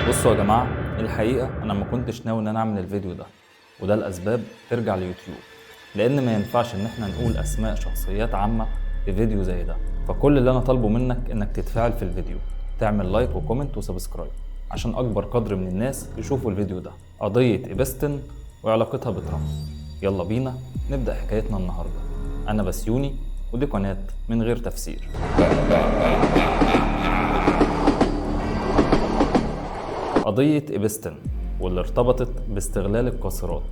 بصوا يا جماعة، الحقيقة أنا ما كنتش ناوي إن أنا أعمل الفيديو ده، وده الأسباب ترجع ليوتيوب، لأن ما ينفعش إن إحنا نقول أسماء شخصيات عامة في فيديو زي ده. فكل اللي أنا طالبه منك إنك تتفاعل في الفيديو، تعمل لايك وكومنت وسبسكرايب عشان أكبر قدر من الناس يشوفوا الفيديو ده. قضية إيبستن وعلاقتها بترامب. يلا بينا نبدأ حكايتنا النهاردة. أنا بسيوني ودي قناة من غير تفسير. قضية إيبستن واللي ارتبطت باستغلال القاصرات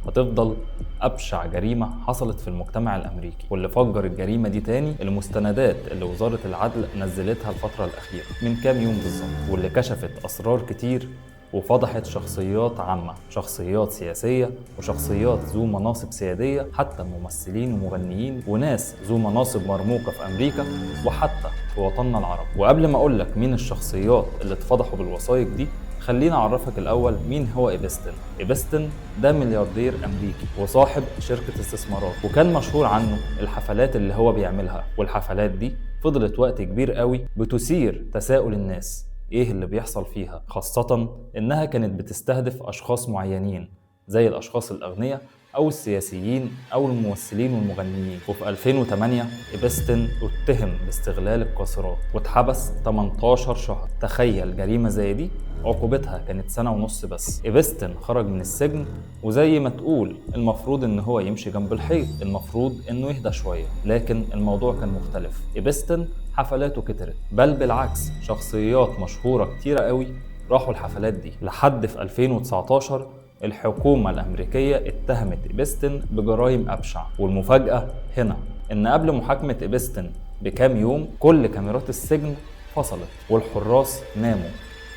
هتفضل أبشع جريمة حصلت في المجتمع الأمريكي، واللي فجر الجريمة دي تاني المستندات اللي وزارة العدل نزلتها الفترة الأخيرة من كام يوم بالظبط، واللي كشفت أسرار كتير وفضحت شخصيات عامة، شخصيات سياسية وشخصيات ذو مناصب سيادية، حتى ممثلين ومغنيين وناس ذو مناصب مرموقة في أمريكا وحتى في وطننا العربي. وقبل ما أقولك مين الشخصيات اللي اتفضحوا بالوثائق دي، خليني أعرفك الأول مين هو إيبستن. إيبستن ده ملياردير أمريكي وصاحب شركة استثمارات، وكان مشهور عنه الحفلات اللي هو بيعملها، والحفلات دي فضلت وقت كبير قوي بتثير تساؤل الناس ايه اللي بيحصل فيها، خاصة انها كانت بتستهدف اشخاص معينين زي الاشخاص الاغنياء او السياسيين او الممثلين والمغنيين. وفي 2008 إيبستن اتهم باستغلال القاصرات واتحبس 18 شهر. تخيل جريمة زي دي عقوبتها كانت 1.5 سنة بس. إيبستن خرج من السجن وزي ما تقول المفروض ان هو يمشي جنب الحيط، المفروض انه يهدى شوية، لكن الموضوع كان مختلف. إيبستن حفلاته كترت، بل بالعكس شخصيات مشهورة كتيرة قوي راحوا الحفلات دي، لحد في 2019 الحكومة الأمريكية اتهمت إيبستن بجرائم أبشع. والمفاجأة هنا إن قبل محاكمة إيبستن بكام يوم كل كاميرات السجن فصلت والحراس ناموا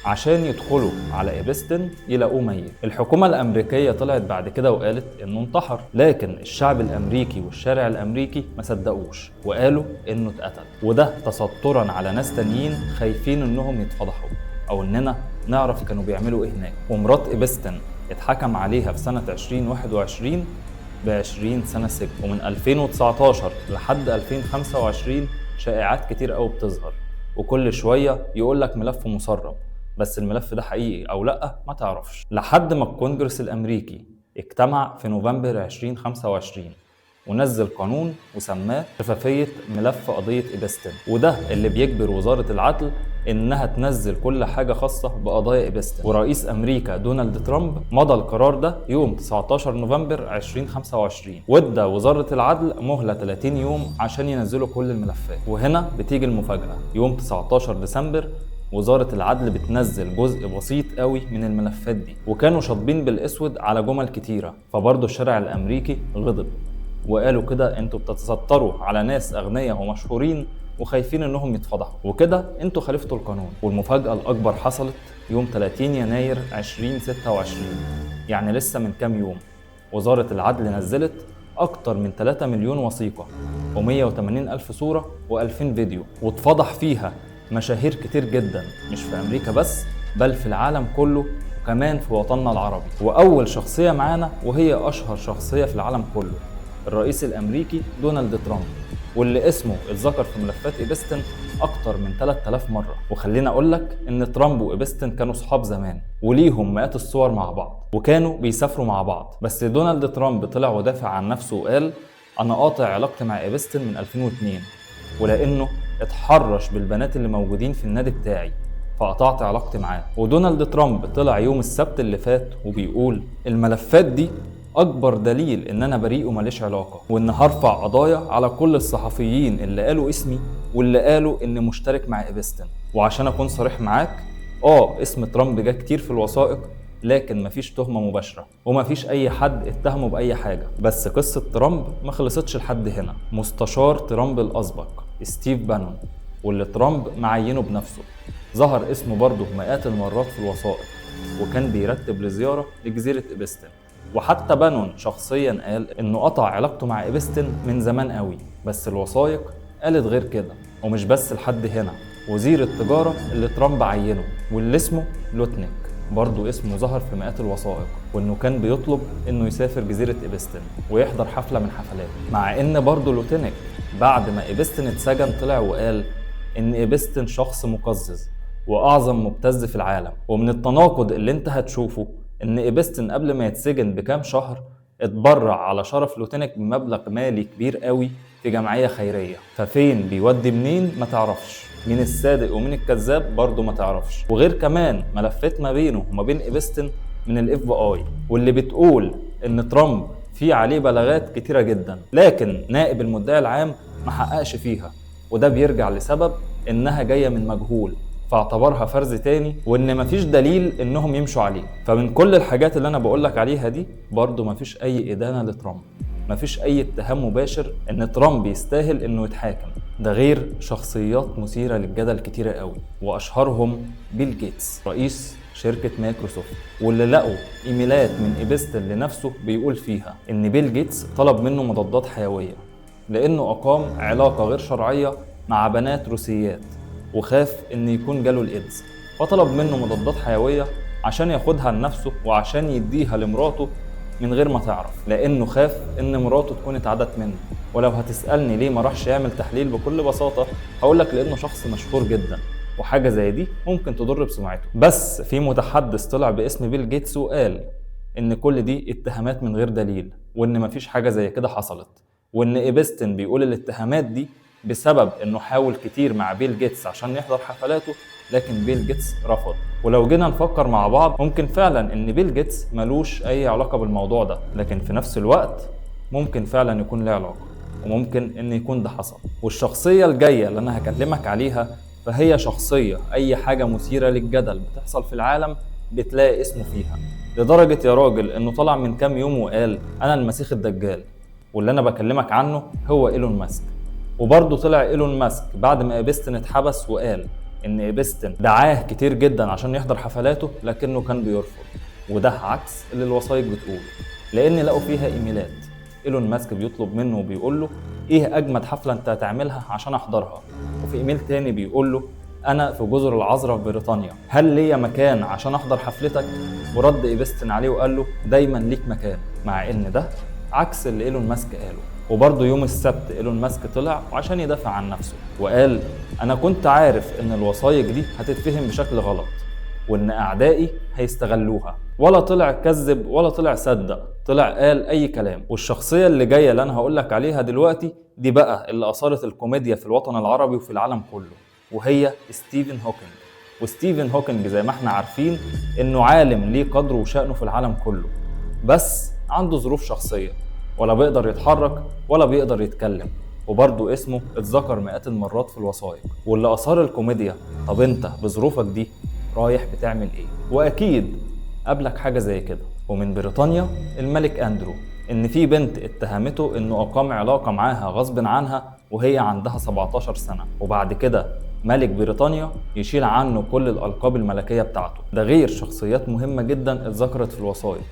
عشان يدخلوا على إيبستن يلاقوه ميت. الحكومة الأمريكية طلعت بعد كده وقالت إنه انتحر، لكن الشعب الأمريكي والشارع الأمريكي ما صدقوش وقالوا إنه اتقتل، وده تسترا على ناس تانيين خايفين إنهم يتفضحوا أو إننا نعرف كانوا بيعملوا إيه هناك. ومرات إيبستن اتحكم عليها في سنة 2021 ب20 سنة سجن. ومن 2019 لحد 2025 شائعات كتير قوي بتظهر، وكل شوية يقول لك ملف مسرب، بس الملف ده حقيقي او لا ما تعرفش، لحد ما الكونجرس الامريكي اجتمع في نوفمبر 2025 ونزل قانون وسماه شفافية ملف قضية إيبستن، وده اللي بيجبر وزارة العدل إنها تنزل كل حاجة خاصة بقضايا إيبستن. ورئيس أمريكا دونالد ترامب مضى القرار ده يوم 19 نوفمبر 2025 وادى وزارة العدل مهلة 30 يوم عشان ينزلوا كل الملفات. وهنا بتيجي المفاجأة، يوم 19 ديسمبر وزارة العدل بتنزل جزء بسيط قوي من الملفات دي، وكانوا شاطبين بالاسود على جمل كتيرة، فبرضه الشارع الامريكي غضب وقالوا كده انتوا بتتستروا على ناس اغنياء ومشهورين وخايفين انهم يتفضحوا، وكده انتوا خالفتوا القانون. والمفاجأة الاكبر حصلت يوم 30 يناير 2026، يعني لسه من كام يوم وزارة العدل نزلت اكتر من 3 مليون وثيقة و180 الف صورة و2000 فيديو، واتفضح فيها مشاهير كتير جدا، مش في امريكا بس بل في العالم كله وكمان في وطننا العربي. واول شخصية معانا وهي اشهر شخصية في العالم كله، الرئيس الامريكي دونالد ترامب، واللي اسمه اتذكر في ملفات إيبستن اكتر من 3000 مرة. وخلينا اقولك ان ترامب وإيبستن كانوا صحاب زمان وليهم مئات الصور مع بعض وكانوا بيسافروا مع بعض، بس دونالد ترامب طلع ودافع عن نفسه وقال انا قاطع علاقتي مع إيبستن من 2002 ولانه اتحرش بالبنات اللي موجودين في النادي بتاعي فقطعت علاقتي معاه. ودونالد ترامب طلع يوم السبت اللي فات وبيقول الملفات دي اكبر دليل ان انا بريء وماليش علاقه، وان هرفع قضايا على كل الصحفيين اللي قالوا اسمي واللي قالوا اني مشترك مع إيبستن. وعشان اكون صريح معاك، اسم ترامب جه كتير في الوثائق لكن مفيش تهمة مباشرة ومفيش أي حد اتهمه بأي حاجة. بس قصة ترامب ما خلصتش لحد هنا. مستشار ترامب الأسبق ستيف بانون واللي ترامب معينه بنفسه ظهر اسمه برضه مئات المرات في الوثائق، وكان بيرتب لزيارة لجزيرة إيبستن. وحتى بانون شخصيا قال إنه قطع علاقته مع إيبستن من زمان قوي، بس الوثائق قالت غير كده. ومش بس لحد هنا، وزير التجارة اللي ترامب عينه واللي اسمه لوتنيك برضو اسمه ظهر في مئات الوثائق، وانه كان بيطلب انه يسافر جزيرة إيبستن ويحضر حفلة من حفلاته. مع ان برضو لوتينيك بعد ما إيبستن اتسجن طلع وقال ان إيبستن شخص مقزز واعظم مبتز في العالم. ومن التناقض اللي انت هتشوفه ان ايبستن قبل ما يتسجن بكام شهر اتبرع على شرف لوتينيك بمبلغ مالي كبير قوي في جمعية خيرية. ففين بيودي منين ما تعرفش، مين الصادق ومين الكذاب برضه ما تعرفش. وغير كمان ملفات ما بينه وما بين ايبستن من الاف بي اي، واللي بتقول ان ترامب في عليه بلاغات كتيرة جدا، لكن نائب المدعي العام ما حققش فيها، وده بيرجع لسبب انها جاية من مجهول، فاعتبرها فرز تاني وان مفيش دليل انهم يمشوا عليه. فمن كل الحاجات اللي انا بقولك عليها دي برضه مفيش اي ادانة لترامب، مفيش اي اتهام مباشر ان ترامب يستاهل انه يتحاكم. ده غير شخصيات مثيرة للجدل كتيرة قوي، واشهرهم بيل جيتس رئيس شركة مايكروسوفت، واللي لقوا ايميلات من ايبستن لنفسه بيقول فيها ان بيل جيتس طلب منه مضادات حيوية لانه اقام علاقة غير شرعية مع بنات روسيات، وخاف ان يكون جاله الايدز، فطلب منه مضادات حيوية عشان ياخدها لنفسه وعشان يديها لمراته من غير ما تعرف، لانه خاف ان مراته تكون اتعدت منه. ولو هتسألني ليه ما راحش يعمل تحليل، بكل بساطة هقولك لانه شخص مشهور جدا، وحاجة زي دي ممكن تضر بسمعته. بس في متحدث طلع باسم بيل جيتس وقال ان كل دي اتهامات من غير دليل، وان مفيش حاجة زي كده حصلت، وان ايبستن بيقول الاتهامات دي بسبب انه حاول كتير مع بيل جيتس عشان يحضر حفلاته، لكن بيل جيتس رفض. ولو جينا نفكر مع بعض ممكن فعلا ان بيل جيتس ملوش اي علاقة بالموضوع ده، لكن في نفس الوقت ممكن فعلا يكون له علاقة، وممكن ان يكون ده حصل. والشخصية الجاية اللي انا هكلمك عليها فهي شخصية اي حاجة مثيرة للجدل بتحصل في العالم بتلاقي اسمه فيها، لدرجة يا راجل انه طلع من كام يوم وقال انا المسيح الدجال، واللي انا بكلمك عنه هو ايلون ماسك. وبرضه طلع ايلون ماسك بعد ما ايبستن اتحبس وقال ان ايبستن دعاه كتير جدا عشان يحضر حفلاته لكنه كان بيرفض، وده عكس اللي الوثائق بتقوله، لان لقوا فيها ايميلات ايلون ماسك بيطلب منه وبيقول له ايه اجمد حفله انت هتعملها عشان احضرها، وفي ايميل تاني بيقول له انا في جزر العذراء في بريطانيا، هل ليا مكان عشان احضر حفلتك؟ ورد ايبستن عليه وقال له دايما ليك مكان، مع ان ده عكس اللي ايلون ماسك قاله. وبرضه يوم السبت ايلون ماسك طلع وعشان يدافع عن نفسه وقال انا كنت عارف ان الوثائق دي هتتفهم بشكل غلط وان اعدائي هيستغلوها، ولا طلع كذب ولا طلع صدق، طلع قال اي كلام. والشخصيه اللي جايه اللي انا هقولك عليها دلوقتي دي بقى اللي اثارت الكوميديا في الوطن العربي وفي العالم كله، وهي ستيفن هوكينج. وستيفن هوكينج زي ما احنا عارفين انه عالم ليه قدره وشأنه في العالم كله، بس عنده ظروف شخصيه، ولا بيقدر يتحرك ولا بيقدر يتكلم، وبرضه اسمه اتذكر مئات المرات في الوثائق. واللي اثار الكوميديا طب انت بظروفك دي رايح بتعمل ايه؟ واكيد قابلك حاجه زي كده. ومن بريطانيا الملك اندرو ان في بنت اتهمته انه اقام علاقه معاها غصب عنها وهي عندها 17 سنه، وبعد كده ملك بريطانيا يشيل عنه كل الالقاب الملكيه بتاعته. ده غير شخصيات مهمه جدا اتذكرت في الوثائق،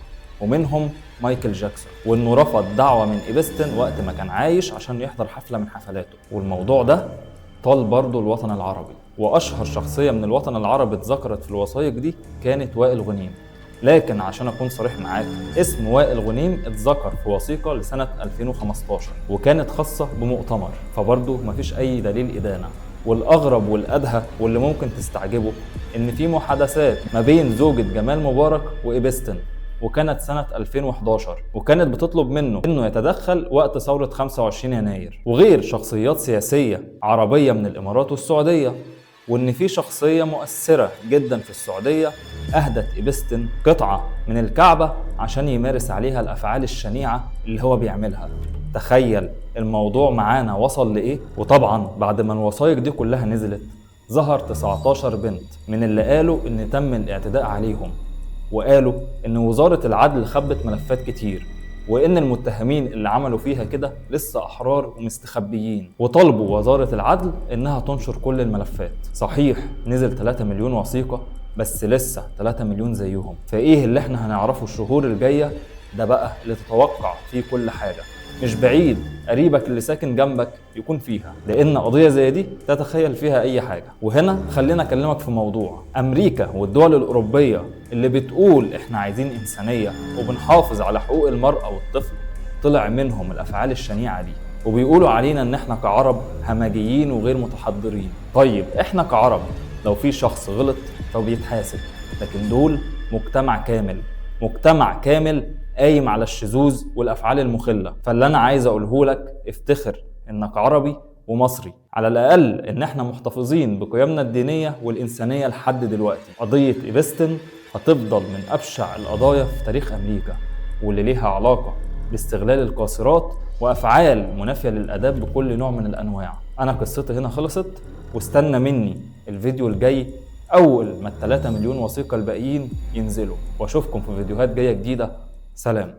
ومنهم مايكل جاكسون، وانه رفض دعوة من ايبستن وقت ما كان عايش عشان يحضر حفلة من حفلاته. والموضوع ده طال برضه الوطن العربي، واشهر شخصية من الوطن العربي اتذكرت في الوثائق دي كانت وائل غنيم. لكن عشان اكون صريح معاك، اسم وائل غنيم اتذكر في وثيقة لسنة 2015 وكانت خاصة بمؤتمر، فبرضه مفيش اي دليل ادانة. والاغرب والادهى واللي ممكن تستعجبه ان في محادثات ما بين زوجة جمال مبارك وايبستن، وكانت سنة 2011، وكانت بتطلب منه انه يتدخل وقت ثورة 25 يناير. وغير شخصيات سياسية عربية من الامارات والسعودية، وان في شخصية مؤثرة جدا في السعودية اهدت ايبستن قطعة من الكعبة عشان يمارس عليها الافعال الشنيعة اللي هو بيعملها. تخيل الموضوع معانا وصل لايه. وطبعا بعد ما الوثائق دي كلها نزلت ظهر 19 بنت من اللي قالوا ان تم الاعتداء عليهم، وقالوا ان وزارة العدل خبت ملفات كتير، وان المتهمين اللي عملوا فيها كده لسه احرار ومستخبيين، وطالبوا وزارة العدل انها تنشر كل الملفات. صحيح نزل 3 مليون وثيقة، بس لسه 3 مليون زيهم. فايه اللي احنا هنعرفه الشهور الجاية ده بقى اللي تتوقع فيه كل حاجة. مش بعيد قريبك اللي ساكن جنبك يكون فيها، لان قضية زي دي تتخيل فيها اي حاجة. وهنا خلينا اكلمك في موضوع امريكا والدول الاوروبية اللي بتقول احنا عايزين انسانية وبنحافظ على حقوق المرأة والطفل، طلع منهم الافعال الشنيعة دي، وبيقولوا علينا ان احنا كعرب همجيين وغير متحضرين. طيب احنا كعرب لو في شخص غلط فبيتحاسب، لكن دول مجتمع كامل قايم على الشذوذ والافعال المخله. فاللي انا عايز اقوله لك، افتخر انك عربي ومصري، على الاقل ان احنا محتفظين بقيمنا الدينيه والانسانيه لحد دلوقتي. قضيه ايبستن هتفضل من ابشع القضايا في تاريخ امريكا، واللي ليها علاقه باستغلال القاصرات وافعال منافيه للاداب بكل نوع من الانواع. انا قصتي هنا خلصت، واستنى مني الفيديو الجاي اول ما ال3 مليون وثيقه الباقيين ينزلوا، واشوفكم في فيديوهات جايه جديده. سلام.